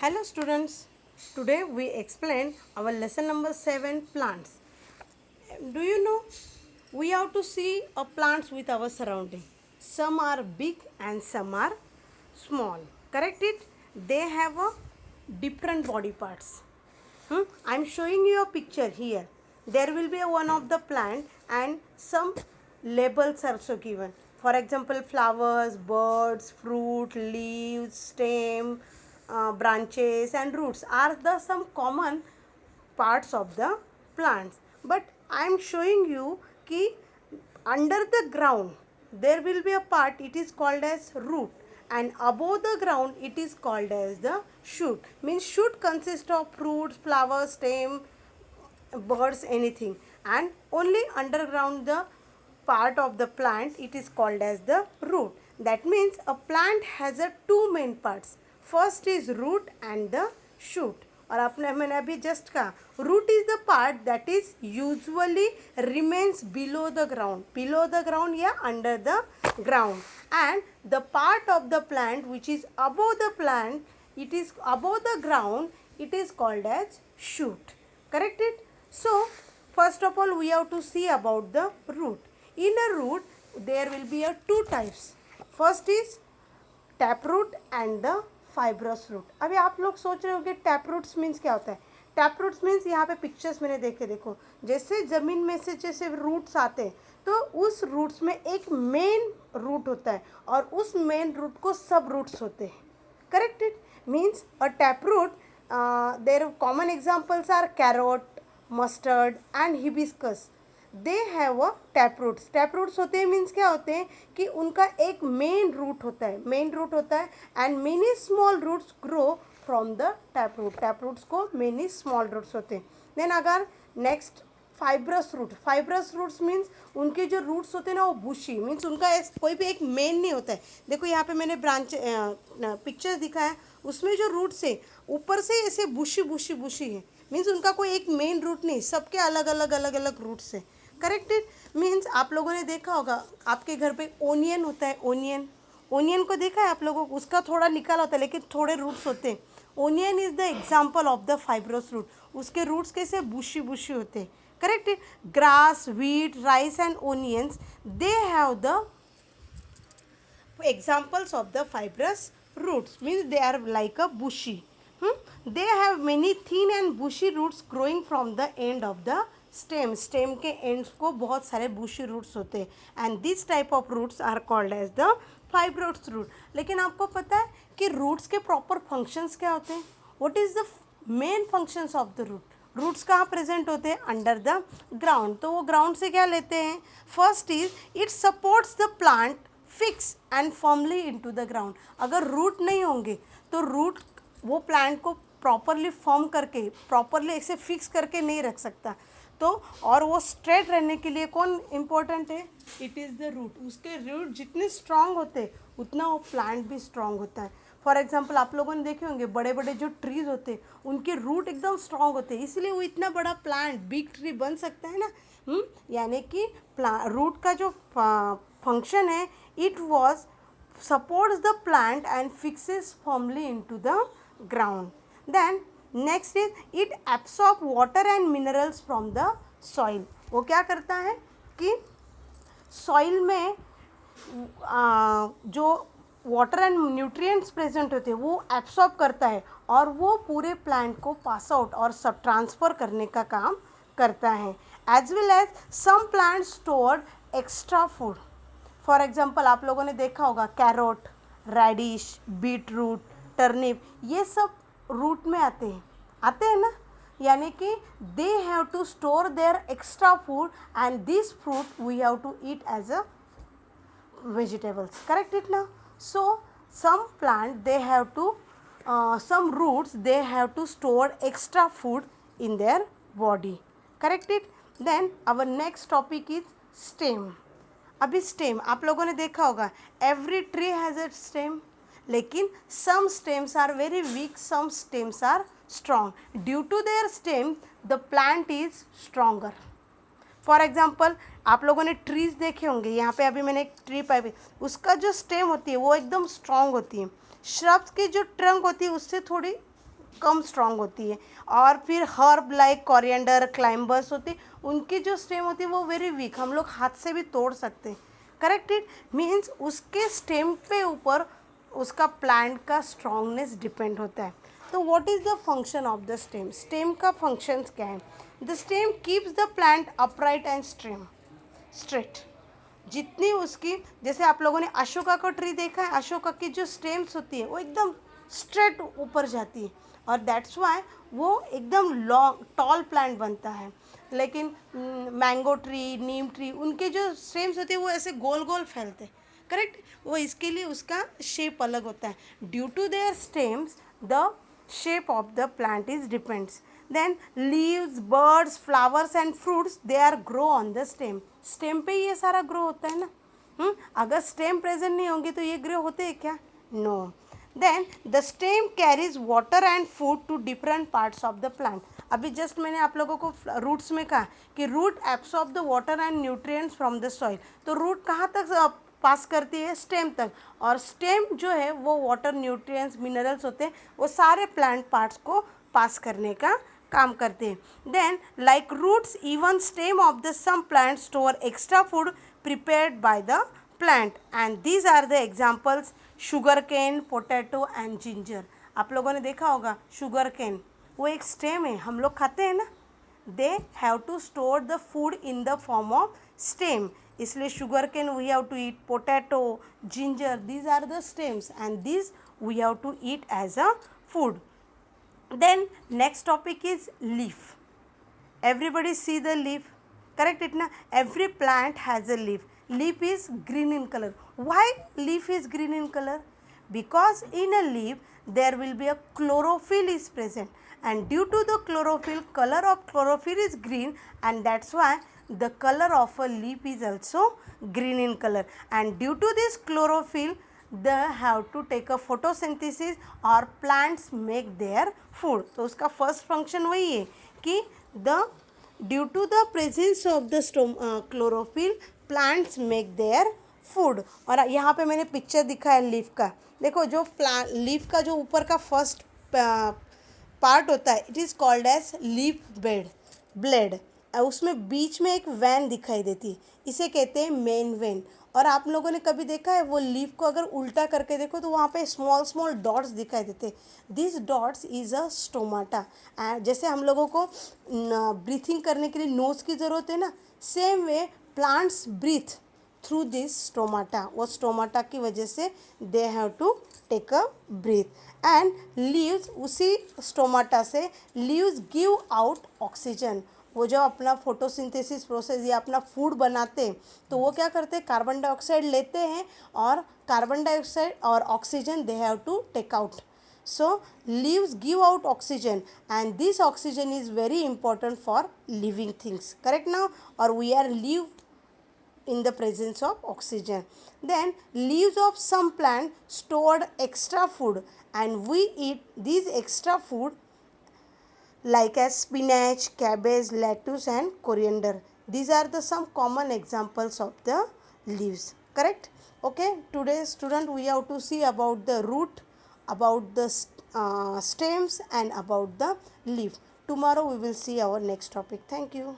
Hello students, today we explain our lesson number 7 plants. Do you know we have to see plants with our surrounding. Some are big and some are small. Correct it? They have a different body parts. I am showing you a picture here. There will be one of the plant and some labels are also given. For example, flowers, birds, fruit, leaves, stem, branches and roots are the some common parts of the plants. But I am showing you कि under the ground there will be a part, it is called as root, and above the ground it is called as the shoot. Means shoot consists of fruits, flowers, stem, birds, anything, and only underground the part of the plant it is called as the root. That means a plant has a two main parts. First is root and the shoot. और आपने मैंने अभी just कहा root is the part that is usually remains below the ground या under the ground, and the part of the plant which is above the plant, it is above the ground, it is called as shoot. Correct it? So first of all we have to see about the root. In a root there will be a two types. First is taproot and the fibrous root. अभी आप लोग सोच रहे होंगे tap roots means क्या होता है. Tap roots means यहाँ पे पिक्चर्स मैंने देखे, देखो जैसे ज़मीन में से जैसे रूट्स आते हैं तो उस रूट्स में एक मेन रूट होता है और उस मेन रूट को सब रूट्स होते हैं. Correct it? Means a tap root, their common examples are carrot, mustard and hibiscus. They have a tap roots. Tap roots होते हैं मीन्स क्या होते हैं कि उनका एक मेन रूट होता है and many small roots grow from the tap root. Tap roots को मेनी स्मॉल रूट्स होते हैं. देन अगर नेक्स्ट फाइब्रस रूट्स मीन्स उनके जो रूट्स होते हैं ना वो बुशी, मीन्स उनका कोई भी एक मेन नहीं होता है. देखो यहाँ पे मैंने ब्रांच पिक्चर्स दिखाया, उसमें जो रूट्स है ऊपर से ऐसे बुशी है. मीन्स उनका कोई एक मेन रूट नहीं, सबके अलग अलग रूट्स है. Correct it? मीन्स आप लोगों ने देखा होगा आपके घर पे ओनियन होता है. ओनियन को देखा है आप लोगों को, उसका थोड़ा निकाला होता है लेकिन थोड़े रूट्स होते हैं. Onion is the example of the fibrous root. उसके रूट्स कैसे बुशी होते हैं. Correct it? Grass, wheat, rice and onions, they have the examples of the fibrous roots. Means they are like a bushy. They have many thin and bushy roots growing from the end of the stem. Stem के ends को बहुत सारे bushy roots होते हैं and this type of roots are called as the fibrous root. लेकिन आपको पता है कि roots के proper functions क्या होते हैं? What is the main functions of the root? Roots कहाँ प्रेजेंट होते हैं? Under the ground. तो वो ग्राउंड से क्या लेते हैं? First is it supports the plant fix and firmly into the ground. अगर रूट नहीं होंगे तो रूट वो प्लांट को प्रॉपरली फॉर्म करके प्रॉपरली ऐसे फिक्स करके नहीं रख सकता. तो और वो स्ट्रेट रहने के लिए कौन इम्पोर्टेंट है? It is the root. उसके रूट जितने स्ट्रांग होते हैं उतना वो प्लांट भी स्ट्रांग होता है. फॉर एग्जाम्पल आप लोगों ने देखे होंगे बड़े बड़े जो ट्रीज होते हैं उनके रूट एकदम स्ट्रांग होते हैं, इसलिए वो इतना बड़ा प्लांट बिग ट्री बन सकता है ना. यानी कि रूट का जो फंक्शन है, it was supports the plant and fixes firmly into the ground. Then next is it absorb water and minerals from the soil. वो क्या करता है कि सॉइल में जो वाटर एंड न्यूट्रिएंट्स प्रेजेंट होते हैं वो एब्सॉर्ब करता है और वो पूरे प्लांट को पास आउट और सब ट्रांसफ़र करने का काम करता है. As well as some plant stored extra food. For example आप लोगों ने देखा होगा carrot, radish, beet root, turnip, ये सब रूट में आते हैं ना. यानी कि they have to store their extra food and this fruit we have to eat as a vegetables. Correct it ना? So some plant they have to some roots they have to store extra food in their body. Correct it? Then our next topic is stem. अभी stem आप लोगों ने देखा होगा every tree has a stem, लेकिन some stems are very weak, some stems are strong. Due to their stem the plant is stronger. For example आप लोगों ने ट्रीज़ देखे होंगे, यहाँ पे अभी मैंने एक ट्री पाई, उसका जो स्टेम होती है वो एकदम स्ट्रॉन्ग होती है. श्रब्स की जो ट्रंक होती है उससे थोड़ी कम स्ट्रॉन्ग होती है। और फिर हर्ब लाइक कोरिएंडर, क्लाइंबर्स होती है, उनकी जो स्टेम होती है वो वेरी वीक, हम लोग हाथ से भी तोड़ सकते हैं। करेक्ट इट मीन्स उसके स्टेम पे ऊपर उसका प्लांट का स्ट्रॉन्गनेस डिपेंड होता है। तो what is the function of the stem? Stem का फंक्शंस क्या है? The stem keeps the plant upright and straight. जितनी उसकी, जैसे आप लोगों ने अशोका का ट्री देखा है, अशोका की जो स्टेम्स होती है वो एकदम स्ट्रेट ऊपर जाती है, और दैट्स वाई वो एकदम लॉन्ग टॉल प्लांट बनता है। लेकिन मैंगो ट्री, नीम ट्री, उनके जो स्टेम्स होते हैं वो ऐसे गोल गोल फैलते हैं। करेक्ट, वो इसके लिए उसका शेप अलग होता है। Due to their stems the shape of the plant is depends. Then leaves, birds, flowers and fruits they are grow on the stem. Stem पे ये सारा grow होता है ना। अगर stem present नहीं होंगे तो ये grow होते हैं क्या? No. Then the stem carries water and food to different parts of the plant. अभी just मैंने आप लोगों को roots में कहा कि root absorb the water and nutrients from the soil. तो root कहाँ तक पास करती है? स्टेम तक। और स्टेम जो है वो वाटर, न्यूट्रिएंट्स, मिनरल्स होते हैं, वो सारे प्लांट पार्ट्स को पास करने का काम करते हैं। Then like roots, even stem of the some plant store extra food prepared by the plant, and these are the examples sugar cane, potato and ginger. आप लोगों ने देखा होगा शुगर केन, वो एक स्टेम है, हम लोग खाते हैं ना। They have to store the food in the form of stem, इसलिए sugar cane we have to eat, potato, ginger, these are the stems and these we have to eat as a food. Then next topic is leaf. Everybody see the leaf, correct it na? Every plant has a leaf. Leaf is green in color. Why leaf is green in color? Because in a leaf there will be a chlorophyll is present, and due to the chlorophyll, color of chlorophyll is green, and that's why the color of a leaf is also green in color. And due to this chlorophyll, they have to take a photosynthesis और plants make their food. तो उसका first function वही है कि the due to the presence of the chlorophyll, plants make their food. और यहाँ पे मैंने पिक्चर दिखा है लीफ का, देखो जो लीफ का जो ऊपर का फर्स्ट पार्ट होता है, it is called as leaf blade, उसमें बीच में एक वैन दिखाई देती है, इसे कहते हैं मेन वेन. और आप लोगों ने कभी देखा है वो लीफ को अगर उल्टा करके देखो तो वहाँ पे स्मॉल स्मॉल डॉट्स दिखाई देते. This dots is a stomata. जैसे हम लोगों को ब्रीथिंग करने के लिए नोज़ की ज़रूरत है ना, same way plants breathe through this stomata. वो स्टोमाटा की वजह से they have to take a breath. And leaves, उसी स्टोमाटा से लीव्स गिव आउट ऑक्सीजन. वो जब अपना फोटोसिंथेसिस प्रोसेस या अपना फूड बनाते हैं तो वो क्या करते हैं, कार्बन डाइऑक्साइड लेते हैं और कार्बन डाइऑक्साइड और oxygen they have to take out. So leaves give out oxygen and this oxygen is very important for living things. Correct now? और we are live in the presence of oxygen. Then leaves of some plant stored extra food and we eat these extra food like as spinach, cabbage, lettuce and coriander. These are the some common examples of the leaves. Correct? Okay, today student we have to see about the root, about the stems and about the leaf. Tomorrow we will see our next topic. Thank you.